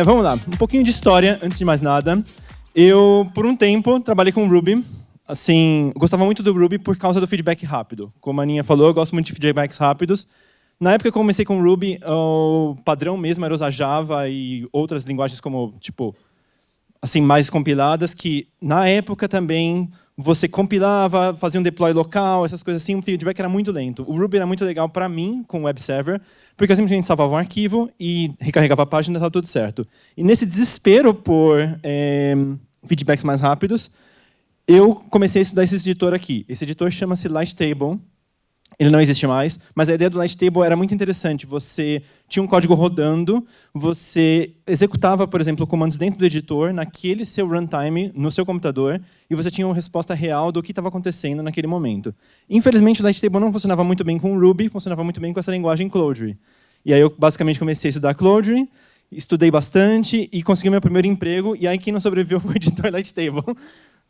Vamos lá, um pouquinho de história, antes de mais nada. Eu, por um tempo, trabalhei com Ruby. Assim, gostava muito do Ruby por causa do feedback rápido. Como a Aninha falou, eu gosto muito de feedbacks rápidos. Na época que eu comecei com Ruby, o padrão mesmo era usar Java e outras linguagens como, tipo, assim, mais compiladas, que na época também você compilava, fazia um deploy local, essas coisas assim, o feedback era muito lento. O Ruby era muito legal para mim, com o web server, porque eu simplesmente salvava um arquivo e recarregava a página e estava tudo certo. E nesse desespero por feedbacks mais rápidos, eu comecei a estudar esse editor aqui. Esse editor chama-se Lighttable. Ele não existe mais, mas a ideia do Lighttable era muito interessante. Você tinha um código rodando, você executava, por exemplo, comandos dentro do editor, naquele seu runtime, no seu computador, e você tinha uma resposta real do que estava acontecendo naquele momento. Infelizmente, o Lighttable não funcionava muito bem com o Ruby, funcionava muito bem com essa linguagem Clojure. E aí eu basicamente comecei a estudar Clojure, estudei bastante e consegui meu primeiro emprego, e aí quem não sobreviveu foi o editor Lighttable.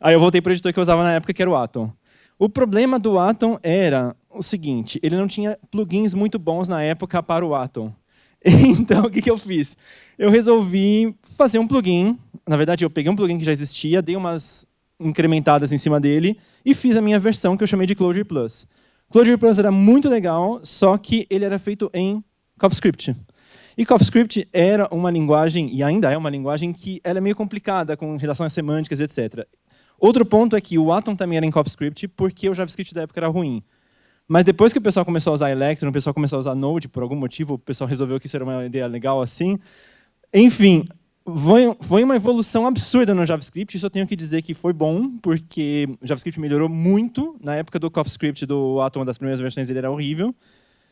Aí eu voltei para o editor que eu usava na época, que era o Atom. O problema do Atom era o seguinte, ele não tinha plugins muito bons na época para o Atom. Então, o que eu fiz? Eu resolvi fazer um plugin. Na verdade, eu peguei um plugin que já existia, dei umas incrementadas em cima dele e fiz a minha versão, que eu chamei de Clojure Plus. Clojure Plus era muito legal, só que ele era feito em CoffeeScript. E CoffeeScript era uma linguagem, e ainda é uma linguagem, que ela é meio complicada com relação às semânticas, etc. Outro ponto é que o Atom também era em CoffeeScript, porque o JavaScript da época era ruim. Mas depois que o pessoal começou a usar Electron, o pessoal começou a usar Node, por algum motivo, o pessoal resolveu que isso era uma ideia legal assim. Enfim, foi uma evolução absurda no JavaScript, isso eu tenho que dizer que foi bom, porque o JavaScript melhorou muito. Na época do CoffeeScript, do Atom, uma das primeiras versões, ele era horrível.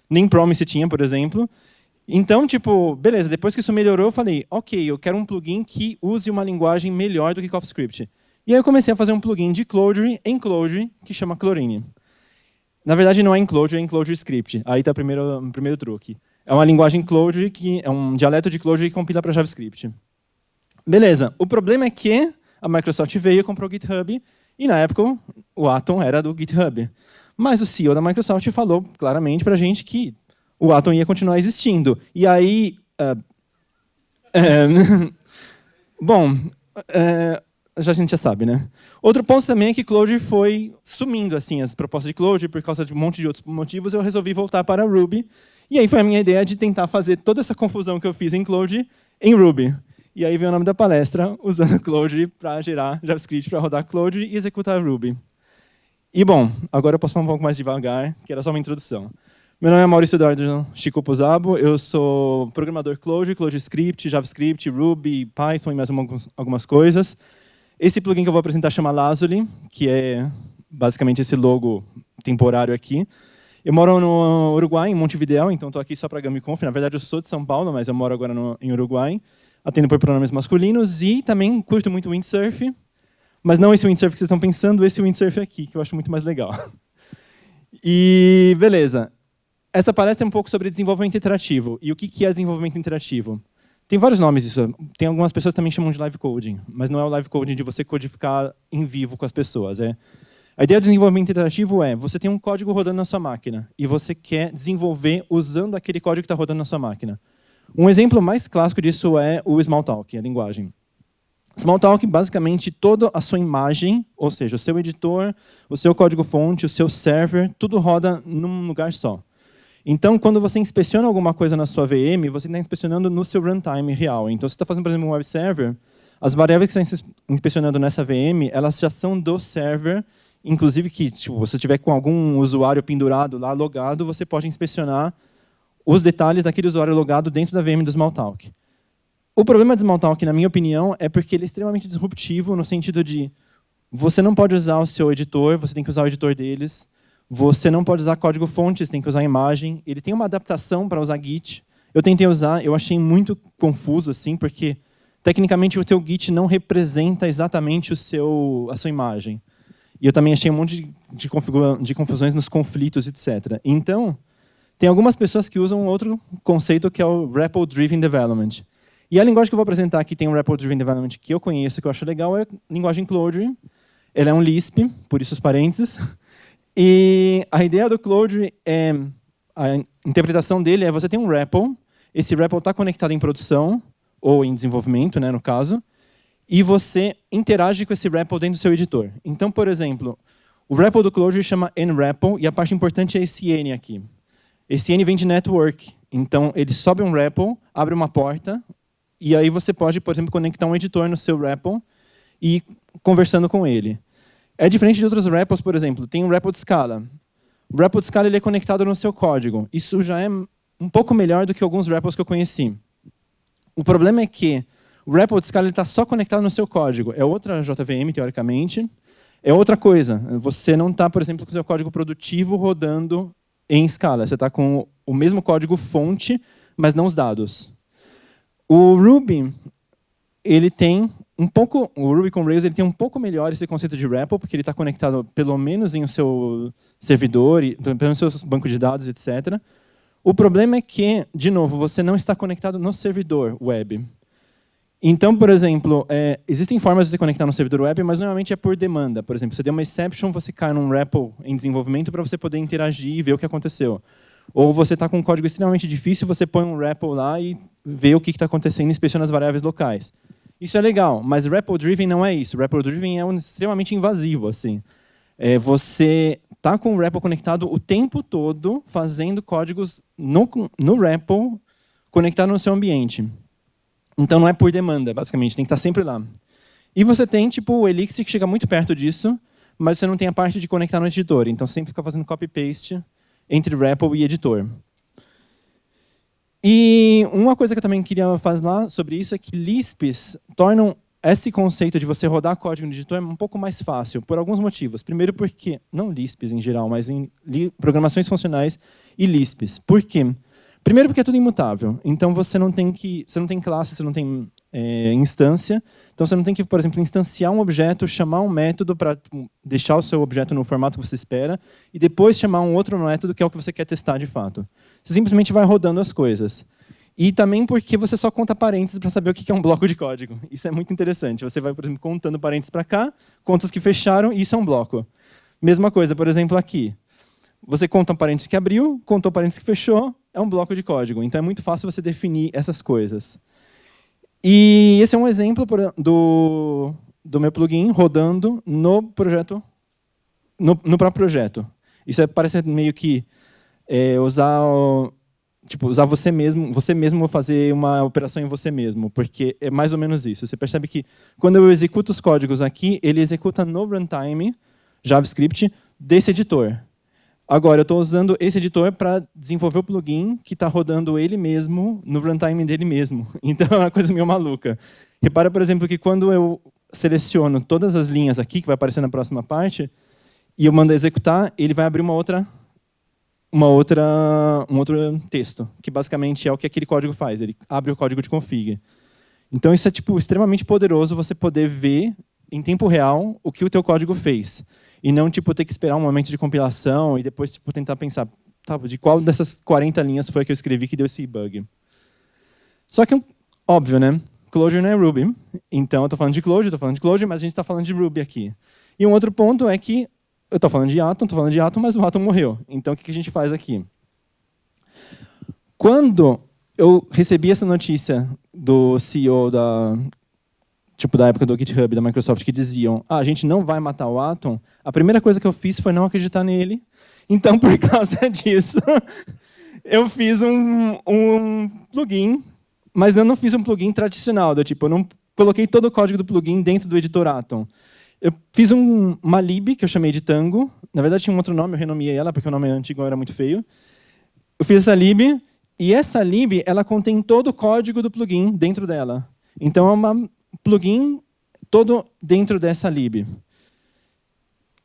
Nem Promise tinha, por exemplo. Então, tipo, beleza, depois que isso melhorou, eu falei, ok, eu quero um plugin que use uma linguagem melhor do que CoffeeScript. E aí eu comecei a fazer um plugin de Clojure em Clojure, que chama Chlorine. Na verdade, não é em Clojure, é em ClojureScript. Aí está o primeiro truque. É uma linguagem Clojure, que é um dialeto de Clojure que compila para JavaScript. Beleza. O problema é que a Microsoft veio e comprou o GitHub, e na época o Atom era do GitHub. Mas o CEO da Microsoft falou claramente para a gente que o Atom ia continuar existindo. E aí... bom... a gente já sabe, né? Outro ponto também é que Clojure foi sumindo, assim, as propostas de Clojure por causa de um monte de outros motivos. Eu resolvi voltar para Ruby. E aí foi a minha ideia de tentar fazer toda essa confusão que eu fiz em Clojure em Ruby. E aí veio o nome da palestra, usando Clojure para gerar JavaScript, para rodar Clojure e executar Ruby. E bom, agora eu posso falar um pouco mais devagar, que era só uma introdução. Meu nome é Maurício Eduardo Chico Puzabo, eu sou programador Clojure, ClojureScript, JavaScript, Ruby, Python e mais algumas coisas. Esse plugin que eu vou apresentar chama Lazuli, que é basicamente esse logo temporário aqui. Eu moro no Uruguai, em Montevidéu, então estou aqui só para GamiConf. Na verdade, eu sou de São Paulo, mas eu moro agora em Uruguai. Atendo por pronomes masculinos e também curto muito windsurf. Mas não esse windsurf que vocês estão pensando, esse windsurf aqui, que eu acho muito mais legal. E beleza. Essa palestra é um pouco sobre desenvolvimento interativo. E o que é desenvolvimento interativo? Tem vários nomes isso. Tem algumas pessoas que também chamam de live coding, mas não é o live coding de você codificar em vivo com as pessoas. A ideia do desenvolvimento interativo é, você tem um código rodando na sua máquina e você quer desenvolver usando aquele código que está rodando na sua máquina. Um exemplo mais clássico disso é o Smalltalk, a linguagem. Smalltalk, basicamente, toda a sua imagem, ou seja, o seu editor, o seu código-fonte, o seu server, tudo roda num lugar só. Então, quando você inspeciona alguma coisa na sua VM, você está inspecionando no seu runtime real. Então, se você está fazendo, por exemplo, um web server, as variáveis que você está inspecionando nessa VM, elas já são do server, inclusive que, tipo, se você tiver com algum usuário pendurado lá, logado, você pode inspecionar os detalhes daquele usuário logado dentro da VM do Smalltalk. O problema do Smalltalk, na minha opinião, é porque ele é extremamente disruptivo no sentido de você não pode usar o seu editor, você tem que usar o editor deles. Você não pode usar código-fonte, você tem que usar imagem. Ele tem uma adaptação para usar Git. Eu tentei usar, eu achei muito confuso, assim, porque tecnicamente o teu Git não representa exatamente a sua imagem. E eu também achei um monte de confusões nos conflitos, etc. Então, tem algumas pessoas que usam outro conceito que é o REPL Driven Development. E a linguagem que eu vou apresentar aqui tem um REPL Driven Development que eu conheço, que eu acho legal, é a linguagem Clojure. Ela é um Lisp, por isso os parênteses. E a ideia do Clojure é, a interpretação dele é você tem um REPL, esse REPL está conectado em produção, ou em desenvolvimento, né, no caso, e você interage com esse REPL dentro do seu editor. Então, por exemplo, o REPL do Clojure chama nREPL, e a parte importante é esse N aqui. Esse N vem de network. Então, ele sobe um REPL, abre uma porta, e aí você pode, por exemplo, conectar um editor no seu REPL e ir conversando com ele. É diferente de outros REPLs, por exemplo. Tem um REPL de Scala. O REPL de Scala ele é conectado no seu código. Isso já é um pouco melhor do que alguns REPLs que eu conheci. O problema é que o REPL de Scala está só conectado no seu código. É outra JVM, teoricamente. É outra coisa. Você não está, por exemplo, com o seu código produtivo rodando em Scala. Você está com o mesmo código fonte, mas não os dados. O Ruby, ele tem um pouco, o Ruby com Rails ele tem um pouco melhor esse conceito de REPL, porque ele está conectado pelo menos em o seu servidor, pelo menos no seu banco de dados, etc. O problema é que, de novo, você não está conectado no servidor web. Então, por exemplo, existem formas de você conectar no servidor web, mas normalmente é por demanda. Por exemplo, você deu uma exception, você cai num REPL em desenvolvimento para você poder interagir e ver o que aconteceu. Ou você está com um código extremamente difícil, você põe um REPL lá e vê o que está acontecendo e inspeciona as variáveis locais. Isso é legal, mas REPL-driven não é isso. REPL-driven é extremamente invasivo. Assim. Você está com o REPL conectado o tempo todo, fazendo códigos no REPL conectado no seu ambiente. Então não é por demanda, basicamente, tem que estar sempre lá. E você tem tipo, o Elixir que chega muito perto disso, mas você não tem a parte de conectar no editor. Então você sempre fica fazendo copy-paste entre REPL e editor. E uma coisa que eu também queria falar sobre isso é que Lisps tornam esse conceito de você rodar código no editor um pouco mais fácil, por alguns motivos. Primeiro porque, não Lisps em geral, mas em programações funcionais e Lisps. Por quê? Primeiro porque é tudo imutável. Então você não tem classe, você não tem instância. Então você não tem que, por exemplo, instanciar um objeto, chamar um método para deixar o seu objeto no formato que você espera e depois chamar um outro método que é o que você quer testar de fato. Você simplesmente vai rodando as coisas. E também porque você só conta parênteses para saber o que é um bloco de código. Isso é muito interessante. Você vai, por exemplo, contando parênteses para cá, conta os que fecharam e isso é um bloco. Mesma coisa, por exemplo, aqui. Você conta um parênteses que abriu, contou um parênteses que fechou, é um bloco de código. Então é muito fácil você definir essas coisas. E esse é um exemplo do meu plugin rodando no projeto, no próprio projeto. Isso parece meio que usar você mesmo fazer uma operação em você mesmo, porque é mais ou menos isso. Você percebe que quando eu executo os códigos aqui, ele executa no runtime JavaScript desse editor. Agora, eu estou usando esse editor para desenvolver o plugin que está rodando ele mesmo no runtime dele mesmo. Então, é uma coisa meio maluca. Repara, por exemplo, que quando eu seleciono todas as linhas aqui, que vai aparecer na próxima parte, e eu mando executar, ele vai abrir um outro texto, que basicamente é o que aquele código faz. Ele abre o código de config. Então, isso é extremamente poderoso, você poder ver em tempo real o que o teu código fez. E não ter que esperar um momento de compilação e depois tentar pensar de qual dessas 40 linhas foi que eu escrevi que deu esse bug. Só que, óbvio, né? Clojure não é Ruby. Então, eu estou falando de Clojure, mas a gente está falando de Ruby aqui. E um outro ponto é que eu estou falando de Atom, mas o Atom morreu. Então, o que a gente faz aqui? Quando eu recebi essa notícia do CEO da época do GitHub, da Microsoft, que diziam a gente não vai matar o Atom, a primeira coisa que eu fiz foi não acreditar nele. Então, por causa disso, eu fiz um plugin, mas eu não fiz um plugin tradicional, eu não coloquei todo o código do plugin dentro do editor Atom. Eu fiz uma lib, que eu chamei de Tango. Na verdade, tinha um outro nome, eu renomeei ela, porque o nome antigo era muito feio. Eu fiz essa lib, e essa lib ela contém todo o código do plugin dentro dela. Então, é uma plugin todo dentro dessa lib.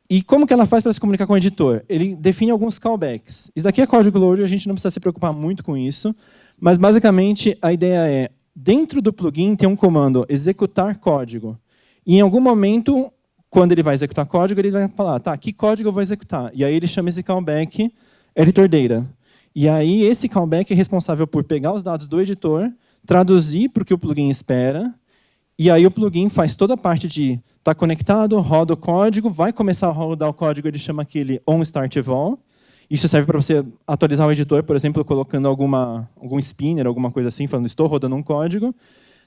E como que ela faz para se comunicar com o editor? Ele define alguns callbacks. Isso daqui é código Clojure, a gente não precisa se preocupar muito com isso, mas basicamente a ideia é, dentro do plugin tem um comando executar código. E em algum momento, quando ele vai executar código, ele vai falar, tá, que código eu vou executar? E aí ele chama esse callback editor data. E aí esse callback é responsável por pegar os dados do editor, traduzir para o que o plugin espera. E aí o plugin faz toda a parte de estar conectado, roda o código, vai começar a rodar o código, ele chama aquele onStartEvol. Isso serve para você atualizar o editor, por exemplo, colocando algum spinner, alguma coisa assim, falando estou rodando um código.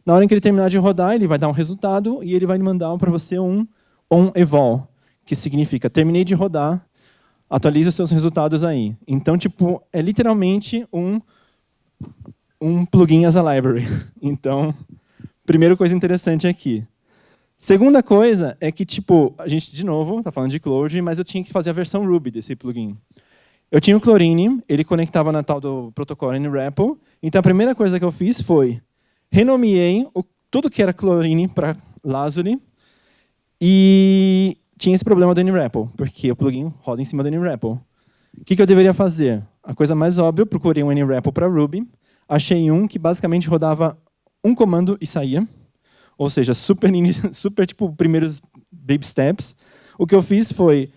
Na hora em que ele terminar de rodar, ele vai dar um resultado e ele vai mandar para você um onEvol, que significa terminei de rodar, atualize os seus resultados aí. Então, tipo, é literalmente um plugin as a library. Então, primeira coisa interessante aqui. Segunda coisa é que, tipo, a gente, de novo, está falando de Clojure, mas eu tinha que fazer a versão Ruby desse plugin. Eu tinha o Chlorine, ele conectava na tal do protocolo NREPL. Então, a primeira coisa que eu fiz foi renomeei tudo que era Chlorine para Lazuli e tinha esse problema do NREPL, porque o plugin roda em cima do NREPL. O que eu deveria fazer? A coisa mais óbvia, eu procurei um NREPL para Ruby, achei um que basicamente rodava um comando e saía, ou seja, super tipo, primeiros baby steps. O que eu fiz foi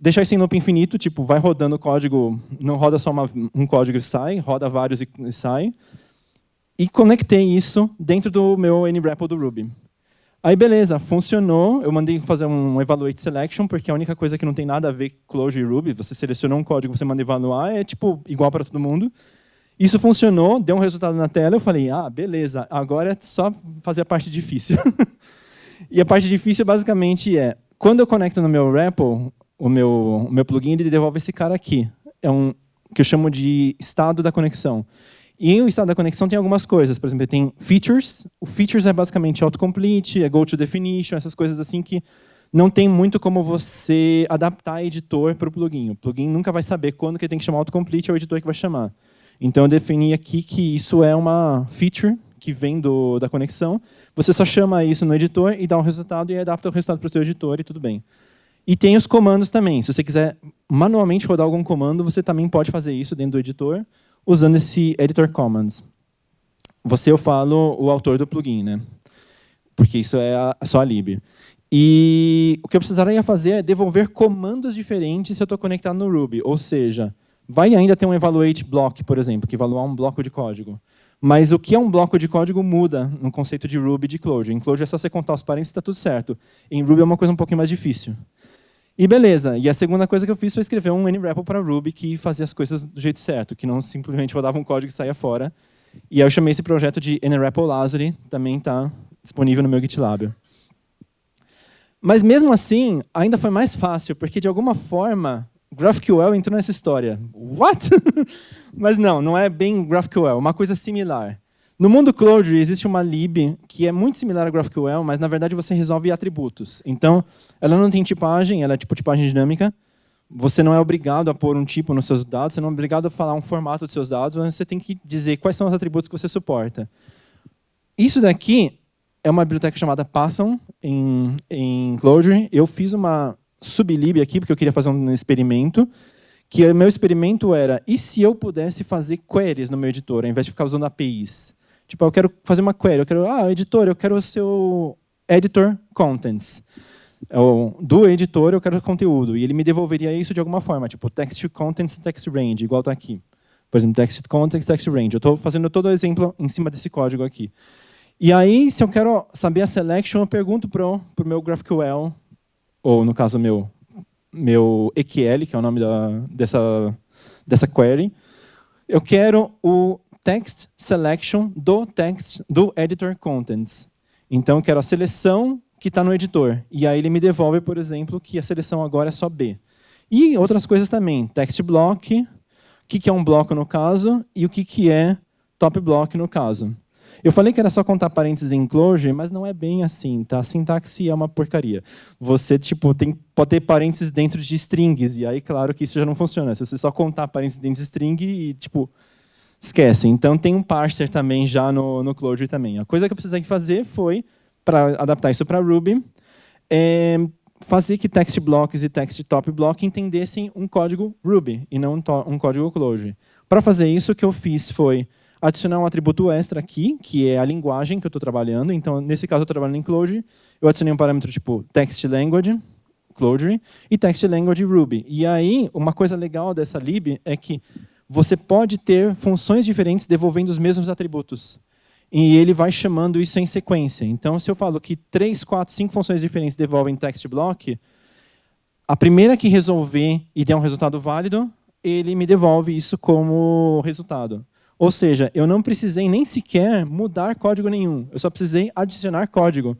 deixar isso em loop infinito, tipo, vai rodando o código, não roda só um código e sai, roda vários e sai. E conectei isso dentro do meu NREPL do Ruby. Aí, beleza, funcionou. Eu mandei fazer um evaluate selection, porque a única coisa que não tem nada a ver com Clojure e Ruby, você selecionou um código, você manda evaluar, é tipo igual para todo mundo. Isso funcionou, deu um resultado na tela, eu falei, beleza, agora é só fazer a parte difícil. E a parte difícil, basicamente, é, quando eu conecto no meu REPL, o meu plugin, ele devolve esse cara aqui. É que eu chamo de estado da conexão. E o estado da conexão tem algumas coisas. Por exemplo, tem features. O features é basicamente autocomplete, é go to definition, essas coisas assim que não tem muito como você adaptar editor para o plugin. O plugin nunca vai saber quando que ele tem que chamar autocomplete, é o editor que vai chamar. Então, eu defini aqui que isso é uma feature que vem da conexão. Você só chama isso no editor e dá um resultado e adapta o resultado para o seu editor e tudo bem. E tem os comandos também. Se você quiser manualmente rodar algum comando, você também pode fazer isso dentro do editor, usando esse editor commands. Eu falo o autor do plugin, né? Porque isso é só a lib. E o que eu precisaria fazer é devolver comandos diferentes se eu estou conectado no Ruby. Ou seja, vai ainda ter um evaluate block, por exemplo, que evaluar um bloco de código. Mas o que é um bloco de código muda no conceito de Ruby e de Clojure. Em Clojure é só você contar os parênteses e está tudo certo. Em Ruby é uma coisa um pouquinho mais difícil. E beleza, e a segunda coisa que eu fiz foi escrever um NREPL para Ruby que fazia as coisas do jeito certo, que não simplesmente rodava um código e saía fora. E aí eu chamei esse projeto de NREPL Lazuli, também está disponível no meu GitLab. Mas mesmo assim, ainda foi mais fácil, porque de alguma forma, GraphQL entrou nessa história. What? Mas não é bem GraphQL, é uma coisa similar. No mundo Clojure existe uma lib que é muito similar a GraphQL, mas na verdade você resolve atributos. Então, ela não tem tipagem, ela é tipo tipagem dinâmica. Você não é obrigado a pôr um tipo nos seus dados, você não é obrigado a falar um formato dos seus dados, mas você tem que dizer quais são os atributos que você suporta. Isso daqui é uma biblioteca chamada Python em Clojure. Eu fiz uma sublib aqui, porque eu queria fazer um experimento, que o meu experimento era, e se eu pudesse fazer queries no meu editor, ao invés de ficar usando APIs? Tipo, eu quero fazer uma query, editor, eu quero o seu editor contents. Do editor eu quero conteúdo, e ele me devolveria isso de alguma forma, tipo text contents, text range, igual está aqui. Por exemplo, text contents, text range. Eu estou fazendo todo o exemplo em cima desse código aqui. E aí, se eu quero saber a selection, eu pergunto para o meu GraphQL, ou no caso meu EQL, que é o nome dessa query, eu quero o text selection do editor contents. Então, eu quero a seleção que está no editor. E aí ele me devolve, por exemplo, que a seleção agora é só B. E outras coisas também. Text block, o que é um bloco no caso, e o que é top block no caso. Eu falei que era só contar parênteses em Clojure, mas não é bem assim, tá? A sintaxe é uma porcaria. Você pode ter parênteses dentro de strings, e aí, claro, que isso já não funciona. Se você só contar parênteses dentro de string, e esquece. Então, tem um parser também já no Clojure também. A coisa que eu precisei fazer foi, para adaptar isso para Ruby, fazer que text blocks e text top block entendessem um código Ruby, e não um código Clojure. Para fazer isso, o que eu fiz foi adicionar um atributo extra aqui, que é a linguagem que eu estou trabalhando. Então, nesse caso, eu estou trabalhando em Clojure. Eu adicionei um parâmetro tipo text language, Clojure, e text language Ruby. E aí, uma coisa legal dessa lib é que você pode ter funções diferentes devolvendo os mesmos atributos. E ele vai chamando isso em sequência. Então, se eu falo que 3, 4, 5 funções diferentes devolvem text block, a primeira que resolver e der um resultado válido, ele me devolve isso como resultado. Ou seja, eu não precisei nem sequer mudar código nenhum. Eu só precisei adicionar código.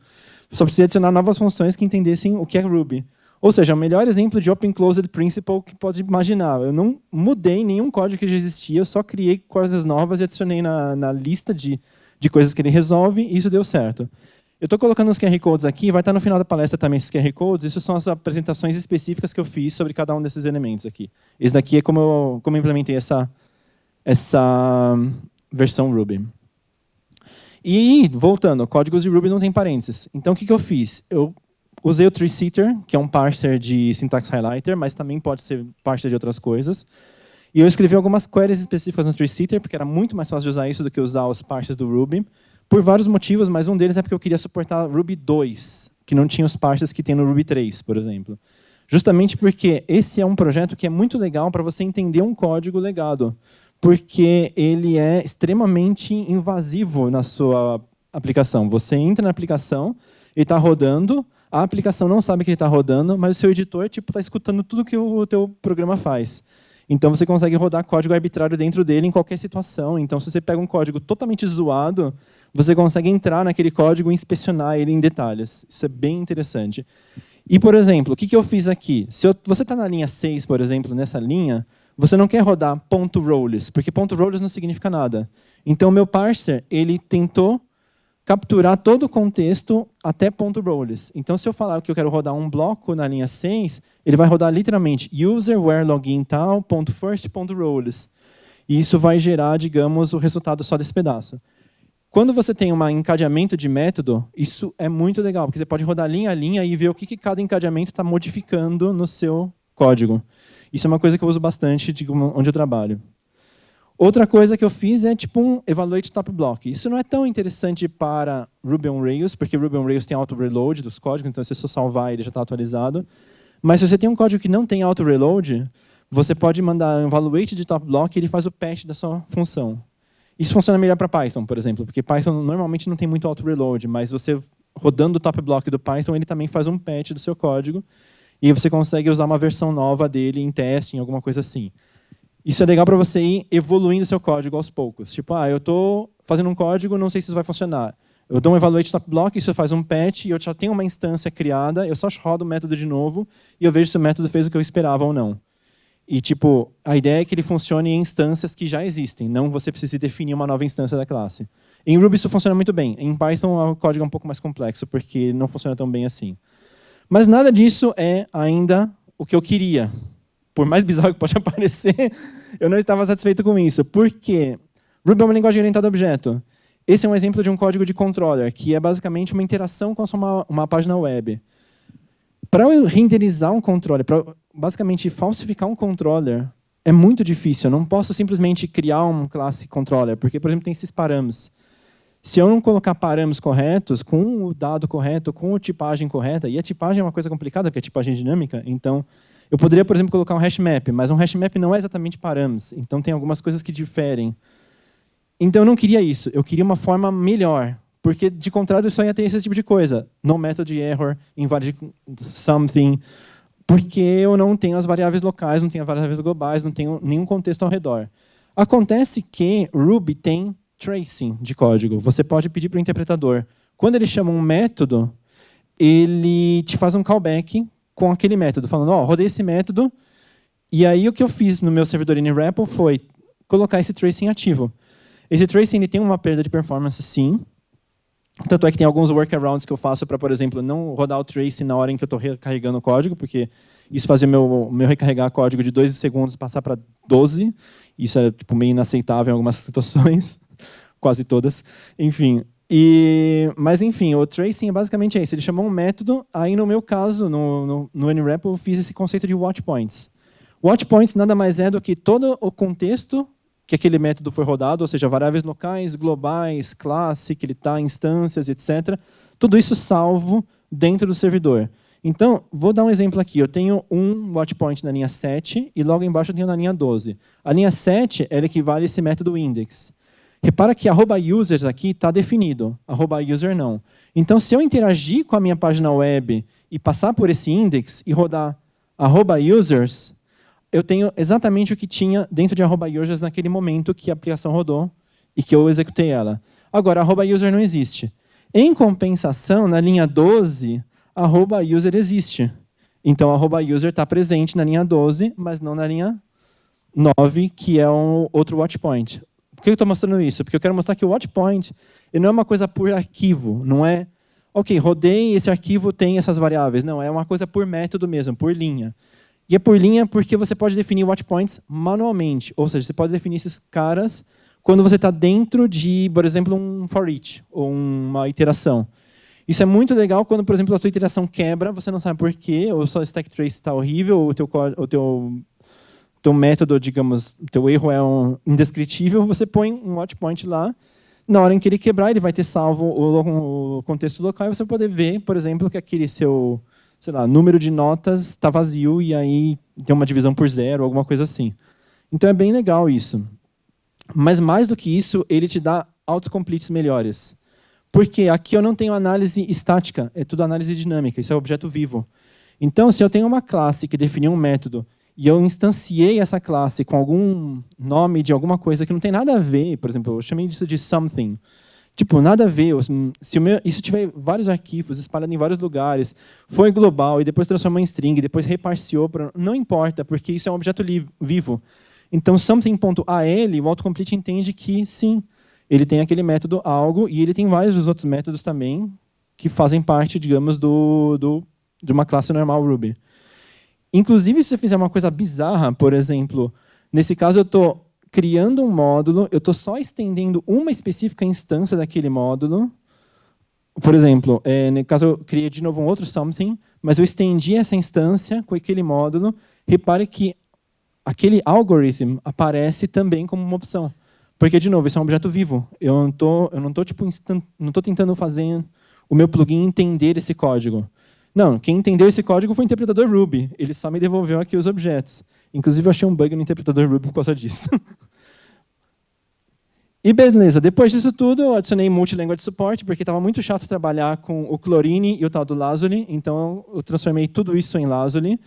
Eu só precisei adicionar novas funções que entendessem o que é Ruby. Ou seja, o melhor exemplo de Open Closed Principle que pode imaginar. Eu não mudei nenhum código que já existia, eu só criei coisas novas e adicionei na lista de coisas que ele resolve, e isso deu certo. Eu estou colocando os QR Codes aqui, vai estar no final da palestra também esses QR Codes. Isso são as apresentações específicas que eu fiz sobre cada um desses elementos aqui. Esse daqui é como eu implementei essa versão Ruby. E, voltando, códigos de Ruby não tem parênteses. Então, o que eu fiz? Eu usei o TreeSetter, que é um parser de syntax highlighter, mas também pode ser parser de outras coisas. E eu escrevi algumas queries específicas no TreeSetter, porque era muito mais fácil de usar isso do que usar os parsers do Ruby, por vários motivos, mas um deles é porque eu queria suportar Ruby 2, que não tinha os parsers que tem no Ruby 3, por exemplo. Justamente porque esse é um projeto que é muito legal para você entender um código legado, porque ele é extremamente invasivo na sua aplicação. Você entra na aplicação, ele está rodando, a aplicação não sabe que ele está rodando, mas o seu editor está escutando tudo que o teu programa faz. Então, você consegue rodar código arbitrário dentro dele em qualquer situação. Então, se você pega um código totalmente zoado, você consegue entrar naquele código e inspecionar ele em detalhes. Isso é bem interessante. E, por exemplo, o que eu fiz aqui? Se você está na linha 6, por exemplo, nessa linha, você não quer rodar .roles, porque .roles não significa nada. Então, o meu parser ele tentou capturar todo o contexto até .roles. Então, se eu falar que eu quero rodar um bloco na linha 6, ele vai rodar literalmente user where login tal, .first, .roles. E isso vai gerar, digamos, o resultado só desse pedaço. Quando você tem um encadeamento de método, isso é muito legal, porque você pode rodar linha a linha e ver o que cada encadeamento está modificando no seu código. Isso é uma coisa que eu uso bastante onde eu trabalho. Outra coisa que eu fiz é tipo um evaluate top block. Isso não é tão interessante para Ruby on Rails, porque Ruby on Rails tem auto-reload dos códigos, então se você só salvar ele já está atualizado. Mas se você tem um código que não tem auto-reload, você pode mandar um evaluate de top block e ele faz o patch da sua função. Isso funciona melhor para Python, por exemplo, porque Python normalmente não tem muito auto-reload, mas você rodando o top block do Python, ele também faz um patch do seu código e você consegue usar uma versão nova dele em testing, alguma coisa assim. Isso é legal para você ir evoluindo seu código aos poucos. Tipo, eu estou fazendo um código, não sei se isso vai funcionar. Eu dou um evaluate top block, isso faz um patch, e eu já tenho uma instância criada, eu só rodo o método de novo, e eu vejo se o método fez o que eu esperava ou não. E tipo, a ideia é que ele funcione em instâncias que já existem, não você precise definir uma nova instância da classe. Em Ruby isso funciona muito bem. Em Python o código é um pouco mais complexo, porque não funciona tão bem assim. Mas nada disso é ainda o que eu queria. Por mais bizarro que pode parecer, eu não estava satisfeito com isso. Por quê? Ruby é uma linguagem orientada a objeto. Esse é um exemplo de um código de controller, que é basicamente uma interação com uma página web. Para eu renderizar um controller, para basicamente falsificar um controller, é muito difícil. Eu não posso simplesmente criar uma classe controller, porque, por exemplo, tem esses parâmetros. Se eu não colocar parâmetros corretos, com o dado correto, com a tipagem correta, e a tipagem é uma coisa complicada, porque a tipagem é dinâmica, então eu poderia, por exemplo, colocar um hash map, mas um hash map não é exatamente parâmetros, então tem algumas coisas que diferem. Então eu não queria isso, eu queria uma forma melhor, porque de contrário só ia ter esse tipo de coisa. No method error, invalid something, porque eu não tenho as variáveis locais, não tenho as variáveis globais, não tenho nenhum contexto ao redor. Acontece que Ruby tem tracing de código. Você pode pedir para o interpretador. Quando ele chama um método, ele te faz um callback com aquele método, falando, rodei esse método, e aí o que eu fiz no meu servidor NREPL foi colocar esse tracing ativo. Esse tracing ele tem uma perda de performance, sim. Tanto é que tem alguns workarounds que eu faço para, por exemplo, não rodar o tracing na hora em que eu estou recarregando o código, porque isso fazia meu recarregar código de 2 segundos passar para 12. Isso é tipo, meio inaceitável em algumas situações, quase todas. Enfim. Mas, enfim, o tracing é basicamente isso. Ele chamou um método, aí no meu caso, no NREPL, eu fiz esse conceito de watch points. Watch points nada mais é do que todo o contexto que aquele método foi rodado, ou seja, variáveis locais, globais, classe, que ele está, instâncias, etc. Tudo isso salvo dentro do servidor. Então, vou dar um exemplo aqui. Eu tenho um watch point na linha 7 e logo embaixo eu tenho na linha 12. A linha 7 ela equivale a esse método index. Repara que @users aqui está definido, @user não. Então, se eu interagir com a minha página web e passar por esse index e rodar @users, eu tenho exatamente o que tinha dentro de @users naquele momento que a aplicação rodou e que eu executei ela. Agora, @user não existe. Em compensação, na linha 12, @user existe. Então, @user está presente na linha 12, mas não na linha 9, que é um outro watchpoint. Por que eu estou mostrando isso? Porque eu quero mostrar que o watchpoint ele não é uma coisa por arquivo, não é, ok, rodei, esse arquivo tem essas variáveis. Não, é uma coisa por método mesmo, por linha. E é por linha porque você pode definir watchpoints manualmente, ou seja, você pode definir esses caras quando você está dentro de, por exemplo, um for each, ou uma iteração. Isso é muito legal quando, por exemplo, a tua iteração quebra, você não sabe por quê, ou só o stack trace está horrível, ou o teu método, digamos, o teu erro é indescritível, você põe um watchpoint lá, na hora em que ele quebrar, ele vai ter salvo o contexto local, e você vai poder ver, por exemplo, que aquele seu, sei lá, número de notas está vazio, e aí tem uma divisão por 0, alguma coisa assim. Então é bem legal isso. Mas mais do que isso, ele te dá autocompletes melhores. Porque aqui eu não tenho análise estática, é tudo análise dinâmica, isso é objeto vivo. Então, se eu tenho uma classe que definiu um método e eu instanciei essa classe com algum nome de alguma coisa que não tem nada a ver, por exemplo, eu chamei disso de something, tipo, nada a ver, se isso tiver vários arquivos espalhados em vários lugares, foi global e depois transformou em string, depois reparseou, não importa, porque isso é um objeto vivo. Então, something.al, o autocomplete entende que, sim, ele tem aquele método algo e ele tem vários outros métodos também que fazem parte, digamos, de uma classe normal Ruby. Inclusive, se eu fizer uma coisa bizarra, por exemplo, nesse caso eu estou criando um módulo, eu estou só estendendo uma específica instância daquele módulo. Por exemplo, no caso eu criei de novo um outro something, mas eu estendi essa instância com aquele módulo. Repare que aquele algorithm aparece também como uma opção. Porque, de novo, isso é um objeto vivo. Eu não estou tentando fazer o meu plugin entender esse código. Não, quem entendeu esse código foi o interpretador Ruby. Ele só me devolveu aqui os objetos. Inclusive, eu achei um bug no interpretador Ruby por causa disso. E beleza, depois disso tudo, eu adicionei multi-language support, porque estava muito chato trabalhar com o Chlorine e o tal do Lazuli. Então, eu transformei tudo isso em Lazuli.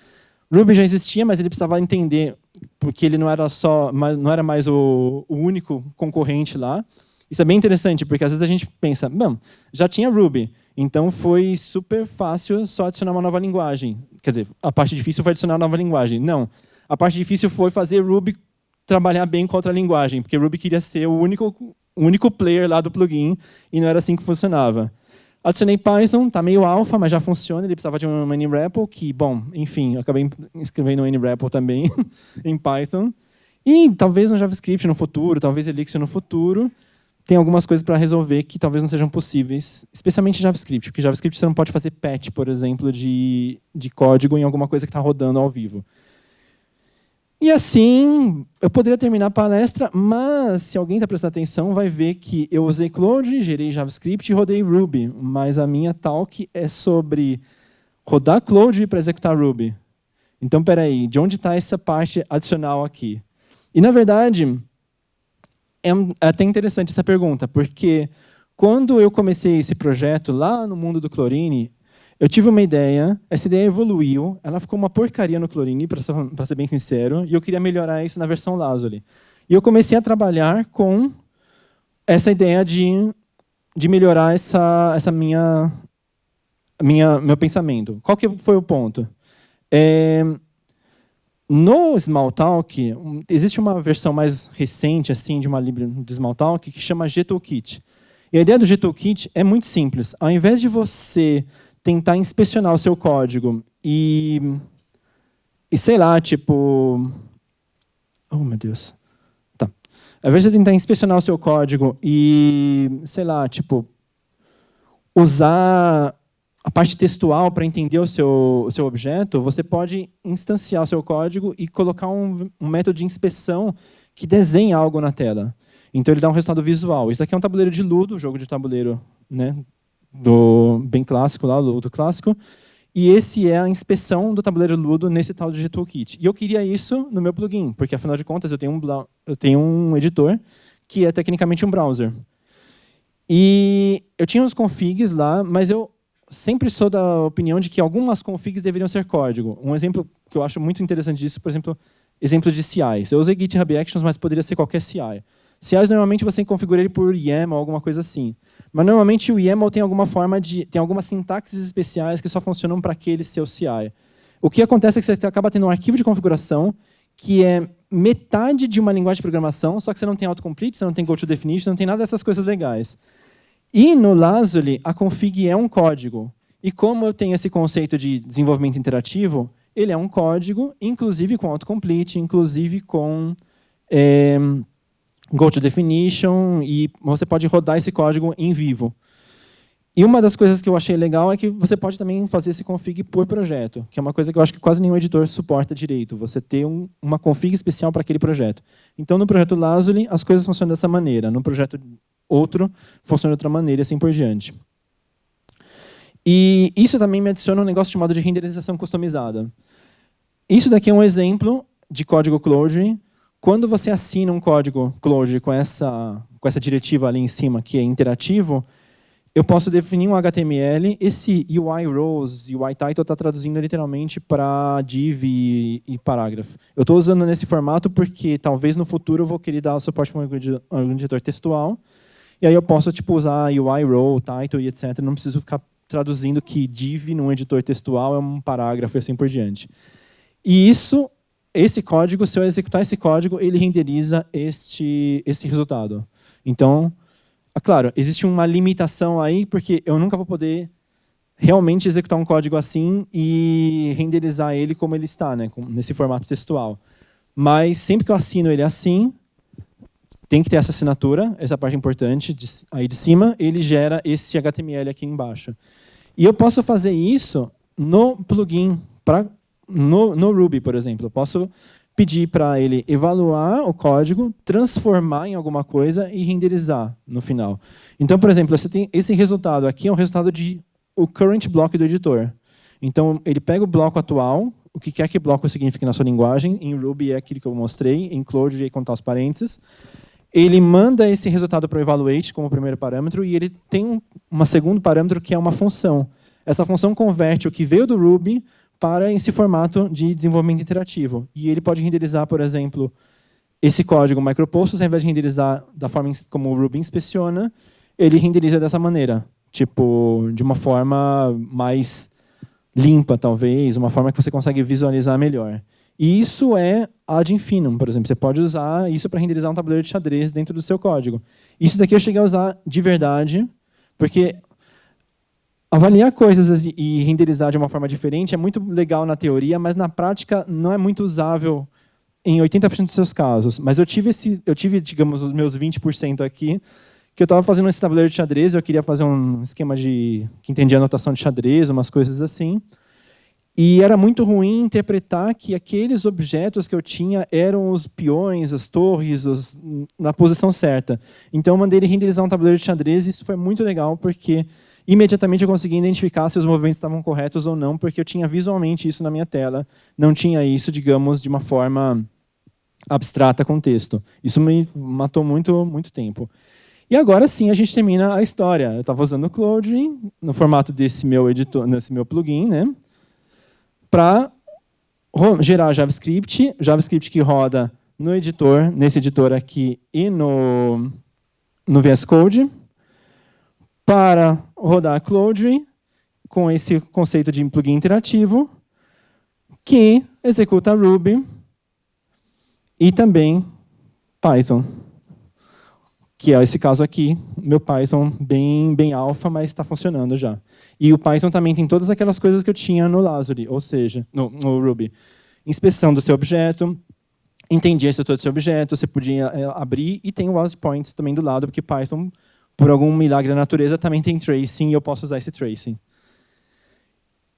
Ruby já existia, mas ele precisava entender, porque ele não era mais o único concorrente lá. Isso é bem interessante, porque às vezes a gente pensa, bom, já tinha Ruby, então foi super fácil só adicionar uma nova linguagem. Quer dizer, a parte difícil foi adicionar uma nova linguagem. Não, a parte difícil foi fazer Ruby trabalhar bem com outra linguagem, porque Ruby queria ser o único player lá do plugin, e não era assim que funcionava. Adicionei Python, está meio alfa, mas já funciona, ele precisava de um NREPL, que, bom, enfim, eu acabei escrevendo um NREPL também em Python. E talvez no JavaScript no futuro, talvez Elixir no futuro, tem algumas coisas para resolver que talvez não sejam possíveis, especialmente JavaScript, porque JavaScript você não pode fazer patch, por exemplo, de código em alguma coisa que está rodando ao vivo. E assim, eu poderia terminar a palestra, mas se alguém está prestando atenção, vai ver que eu usei Clojure, gerei JavaScript e rodei Ruby, mas a minha talk é sobre rodar Clojure para executar Ruby. Então, espera aí, de onde está essa parte adicional aqui? E, na verdade, é até interessante essa pergunta, porque quando eu comecei esse projeto lá no mundo do Chlorine, eu tive uma ideia, essa ideia evoluiu, ela ficou uma porcaria no Chlorine, para ser bem sincero, e eu queria melhorar isso na versão Lazuli. E eu comecei a trabalhar com essa ideia de melhorar meu pensamento. Qual que foi o ponto? No Smalltalk, existe uma versão mais recente assim, de uma libra do Smalltalk que chama GToolKit. E a ideia do GToolKit é muito simples. Ao invés de você tentar inspecionar o seu código e sei lá, tipo... Oh, meu Deus. Tá. Ao invés de você tentar inspecionar o seu código e, sei lá, tipo, usar a parte textual para entender o seu objeto, você pode instanciar o seu código e colocar um método de inspeção que desenha algo na tela. Então, ele dá um resultado visual. Isso aqui é um tabuleiro de Ludo, jogo de tabuleiro, né, bem clássico, lá, do clássico. E esse é a inspeção do tabuleiro Ludo nesse tal de GToolKit. E eu queria isso no meu plugin, porque, afinal de contas, eu tenho um editor que é tecnicamente um browser. E eu tinha uns configs lá, mas eu sempre sou da opinião de que algumas configs deveriam ser código. Um exemplo que eu acho muito interessante disso, por exemplo, exemplo de CIs. Eu usei GitHub Actions, mas poderia ser qualquer CI. CIs, normalmente, você configura ele por YAML, alguma coisa assim. Mas, normalmente, o YAML tem tem algumas sintaxes especiais que só funcionam para aquele seu CI. O que acontece é que você acaba tendo um arquivo de configuração que é metade de uma linguagem de programação, só que você não tem autocomplete, você não tem go-to-definition, não tem nada dessas coisas legais. E no Lazuli, a config é um código. E como eu tenho esse conceito de desenvolvimento interativo, ele é um código, inclusive com autocomplete, inclusive com go-to-definition, e você pode rodar esse código em vivo. E uma das coisas que eu achei legal é que você pode também fazer esse config por projeto, que é uma coisa que eu acho que quase nenhum editor suporta direito, você ter uma config especial para aquele projeto. Então, no projeto Lazuli, as coisas funcionam dessa maneira. No projeto outro, funciona de outra maneira, e assim por diante. E isso também me adiciona um negócio chamado de renderização customizada. Isso daqui é um exemplo de código Clojure. Quando você assina um código Clojure com essa diretiva ali em cima, que é interativo, eu posso definir um HTML. Esse UI rows, UI title está traduzindo literalmente para div e parágrafo. Eu estou usando nesse formato porque talvez no futuro eu vou querer dar suporte para um editor textual. E aí eu posso usar UI row, title e etc. Não preciso ficar traduzindo que div num editor textual é um parágrafo e assim por diante. E esse código, se eu executar esse código, ele renderiza este resultado. Então, claro, existe uma limitação aí, porque eu nunca vou poder realmente executar um código assim e renderizar ele como ele está, né, nesse formato textual. Mas sempre que eu assino ele assim, tem que ter essa assinatura, essa parte importante, aí de cima, ele gera esse HTML aqui embaixo. E eu posso fazer isso no plugin, no Ruby, por exemplo. Eu posso pedir para ele evaluar o código, transformar em alguma coisa e renderizar no final. Então, por exemplo, você tem esse resultado aqui, é um resultado o current block do editor. Então, ele pega o bloco atual, o que quer que bloco signifique na sua linguagem, em Ruby é aquilo que eu mostrei, em Clojure, contar os parênteses. Ele manda esse resultado para o evaluate como primeiro parâmetro e ele tem um segundo parâmetro que é uma função. Essa função converte o que veio do Ruby para esse formato de desenvolvimento interativo. E ele pode renderizar, por exemplo, esse código micropostos, ao invés de renderizar da forma como o Ruby inspeciona, ele renderiza dessa maneira, de uma forma mais limpa, talvez, uma forma que você consegue visualizar melhor. E isso é ad infinitum, por exemplo. Você pode usar isso para renderizar um tabuleiro de xadrez dentro do seu código. Isso daqui eu cheguei a usar de verdade, porque avaliar coisas e renderizar de uma forma diferente é muito legal na teoria, mas na prática não é muito usável em 80% dos seus casos. Mas eu tive, digamos, os meus 20% aqui, que eu estava fazendo esse tabuleiro de xadrez, eu queria fazer um esquema que entendia a notação de xadrez, umas coisas assim. E era muito ruim interpretar que aqueles objetos que eu tinha eram os peões, as torres, na posição certa. Então eu mandei ele renderizar um tabuleiro de xadrez e isso foi muito legal, porque imediatamente eu consegui identificar se os movimentos estavam corretos ou não, porque eu tinha visualmente isso na minha tela, não tinha isso, digamos, de uma forma abstrata com texto. Isso me matou muito, muito tempo. E agora sim a gente termina a história. Eu estava usando o Clojure no formato desse meu editor, nesse meu plugin, né, para gerar JavaScript que roda no editor, nesse editor aqui e no VS Code, para rodar Clojure com esse conceito de plugin interativo, que executa Ruby e também Python, que é esse caso aqui, meu Python bem alfa, mas está funcionando já. E o Python também tem todas aquelas coisas que eu tinha no Lazuli, ou seja, no Ruby. Inspeção do seu objeto, entendi a estrutura do seu objeto, você podia abrir, e tem o was points também do lado, porque Python, por algum milagre da natureza, também tem tracing, e eu posso usar esse tracing.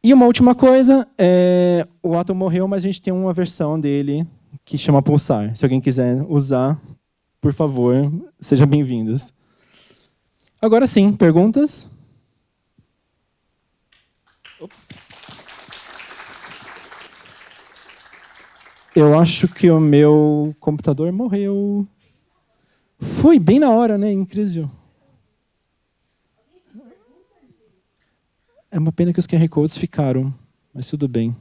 E uma última coisa, o Atom morreu, mas a gente tem uma versão dele que chama Pulsar. Se alguém quiser usar, por favor, sejam bem-vindos. Agora sim, perguntas? Ops. Eu acho que o meu computador morreu. Foi bem na hora, né? Incrível. É uma pena que os QR Codes ficaram, mas tudo bem.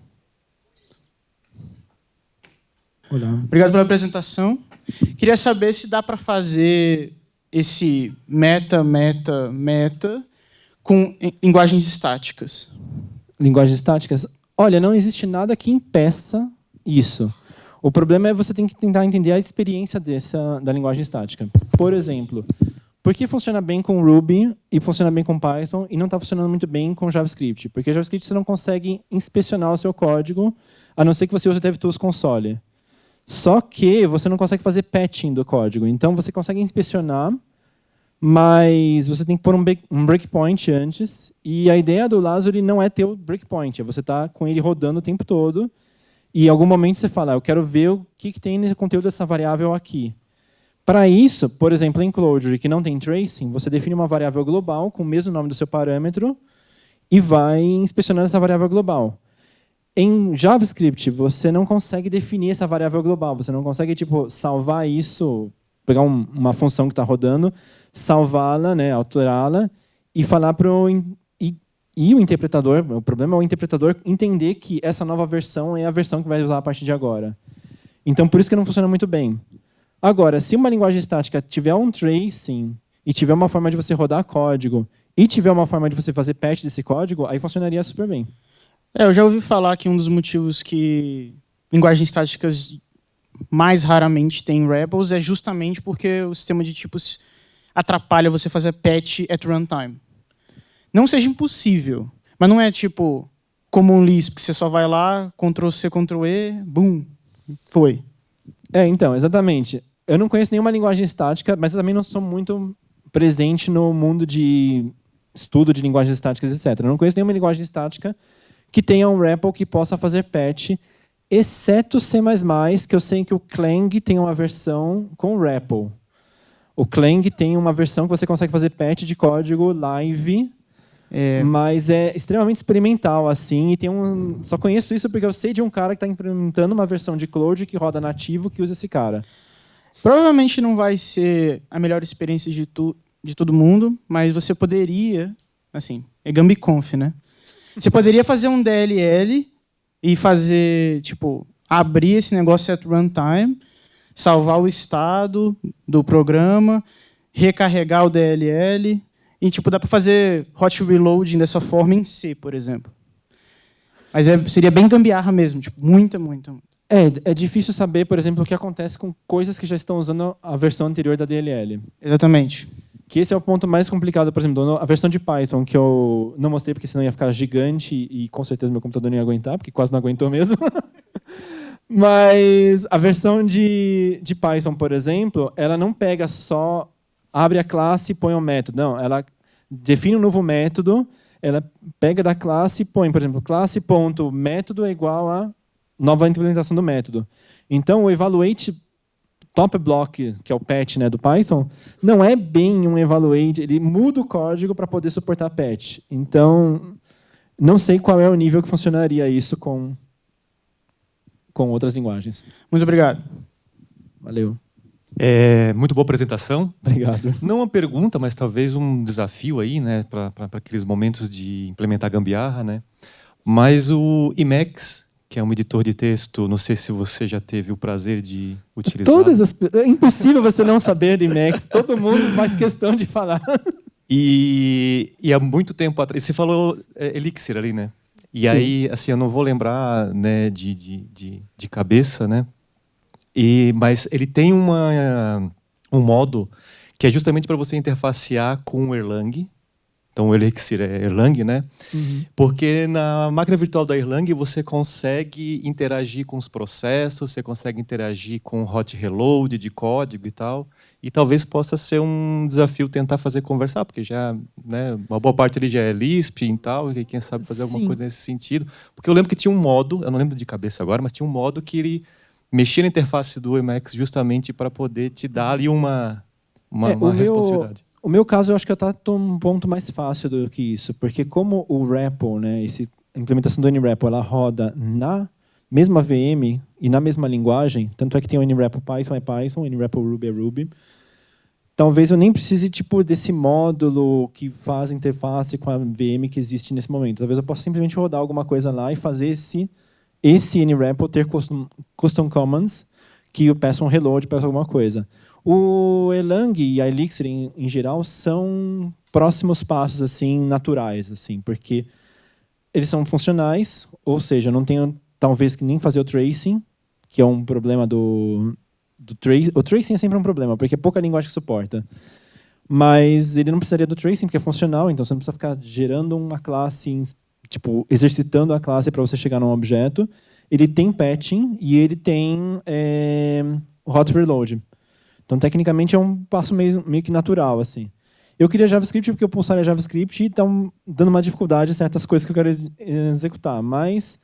Olá. Obrigado pela apresentação. Queria saber se dá para fazer esse meta com linguagens estáticas. Linguagens estáticas? Olha, não existe nada que impeça isso. O problema é você tem que tentar entender a experiência da linguagem estática. Por exemplo, por que funciona bem com Ruby e funciona bem com Python e não está funcionando muito bem com JavaScript? Porque JavaScript você não consegue inspecionar o seu código, a não ser que você use o DevTools Console. Só que você não consegue fazer patching do código. Então você consegue inspecionar, mas você tem que pôr um breakpoint antes. E a ideia do Lazuli não é ter o breakpoint, é você estar com ele rodando o tempo todo. E em algum momento você fala, eu quero ver o que tem no conteúdo dessa variável aqui. Para isso, por exemplo, em Clojure, que não tem tracing, você define uma variável global com o mesmo nome do seu parâmetro e vai inspecionando essa variável global. Em JavaScript, você não consegue definir essa variável global. Você não consegue salvar isso, pegar uma função que está rodando, salvá-la, né, alterá-la e falar para o interpretador. O problema é o interpretador entender que essa nova versão é a versão que vai usar a partir de agora. Então, por isso que não funciona muito bem. Agora, se uma linguagem estática tiver um tracing e tiver uma forma de você rodar código e tiver uma forma de você fazer patch desse código, aí funcionaria super bem. Eu já ouvi falar que um dos motivos que linguagens estáticas mais raramente têm REPLs é justamente porque o sistema de tipos atrapalha você fazer patch at runtime. Não seja impossível, mas não é tipo como um Lisp, que você só vai lá, Ctrl+C, Ctrl+E, boom, foi. Então, exatamente. Eu não conheço nenhuma linguagem estática, mas eu também não sou muito presente no mundo de estudo de linguagens estáticas, etc. Eu não conheço nenhuma linguagem estática que tenha um REPL que possa fazer patch, exceto C++, que eu sei que o Clang tem uma versão com REPL. O Clang tem uma versão que você consegue fazer patch de código live, mas é extremamente experimental, assim, e só conheço isso porque eu sei de um cara que está implementando uma versão de Clojure que roda nativo que usa esse cara. Provavelmente não vai ser a melhor experiência de todo mundo, mas você poderia, assim, é Gambiconf, né? Você poderia fazer um DLL e fazer, abrir esse negócio at runtime, salvar o estado do programa, recarregar o DLL e, dá para fazer hot reloading dessa forma em C, por exemplo. Mas seria bem gambiarra mesmo, muita. É difícil saber, por exemplo, o que acontece com coisas que já estão usando a versão anterior da DLL. Exatamente. Que esse é o ponto mais complicado, por exemplo, a versão de Python, que eu não mostrei porque senão ia ficar gigante e com certeza meu computador não ia aguentar, porque quase não aguentou mesmo. Mas a versão de Python, por exemplo, ela não pega só, abre a classe e põe um método. Não, ela define um novo método, ela pega da classe e põe, por exemplo, classe.método é igual a nova implementação do método. Então, o evaluate top block, que é o patch, né, do Python, não é bem um evaluate, ele muda o código para poder suportar patch. Então, não sei qual é o nível que funcionaria isso com outras linguagens. Muito obrigado. Valeu. Muito boa apresentação. Obrigado. Não uma pergunta, mas talvez um desafio aí, né, para aqueles momentos de implementar gambiarra, né? Mas o Emacs, que é um editor de texto, não sei se você já teve o prazer de utilizar. É impossível você não saber de Emacs. Todo mundo faz questão de falar. E há muito tempo atrás, você falou Elixir ali, né? E sim. Aí, assim, eu não vou lembrar, né, de cabeça, né? Mas ele tem um modo que é justamente para você interfacear com o Erlang. Então, o Elixir é Erlang, né? Uhum. Porque na máquina virtual da Erlang você consegue interagir com os processos, você consegue interagir com hot reload de código e tal. E talvez possa ser um desafio tentar fazer conversar, porque já, né, uma boa parte ali já é Lisp e tal, e quem sabe fazer alguma coisa nesse sentido. Porque eu lembro que tinha um modo, eu não lembro de cabeça agora, mas tinha um modo que ele mexia na interface do Emacs justamente para poder te dar ali uma responsividade. O meu caso, eu acho que eu estou num ponto mais fácil do que isso, porque como o REPL, né, a implementação do NREPL, ela roda na mesma VM e na mesma linguagem, tanto é que tem o NREPL Python é Python, o NREPL Ruby é Ruby, talvez eu nem precise desse módulo que faz interface com a VM que existe nesse momento. Talvez eu possa simplesmente rodar alguma coisa lá e fazer esse NREPL ter custom commands que eu peço um reload, peço alguma coisa. O Erlang e a Elixir, em geral, são próximos passos assim naturais, assim, porque eles são funcionais, ou seja, eu não tenho talvez que nem fazer o tracing, que é um problema do tracing. O tracing é sempre um problema, porque é pouca linguagem que suporta. Mas ele não precisaria do tracing, porque é funcional, então você não precisa ficar gerando uma classe, tipo, exercitando a classe para você chegar num objeto. Ele tem patching e ele tem hot reload. Então, tecnicamente, é um passo meio que natural, assim. Eu queria JavaScript porque o Pulsar é JavaScript e estão dando uma dificuldade em certas coisas que eu quero executar, mas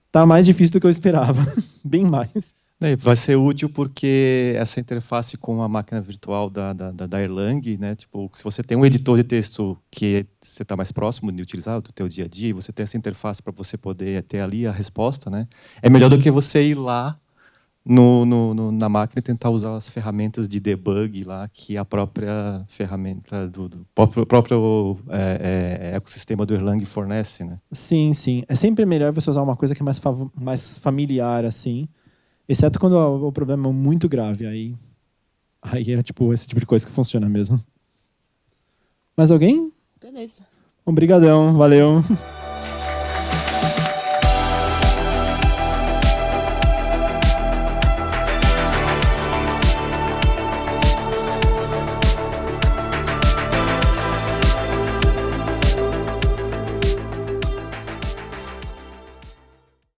está mais difícil do que eu esperava, bem mais. Vai ser útil porque essa interface com a máquina virtual da Erlang, né? Tipo, se você tem um editor de texto que você está mais próximo de utilizar do teu dia a dia, e você tem essa interface para você poder ter ali a resposta, né? É melhor do que você ir lá na máquina e tentar usar as ferramentas de debug lá que a própria ferramenta do próprio ecossistema do Erlang fornece, né? Sim, sim. É sempre melhor você usar uma coisa que é mais familiar, assim. Exceto quando o problema é muito grave. Aí é tipo esse tipo de coisa que funciona mesmo. Mais alguém? Beleza. Obrigadão, valeu.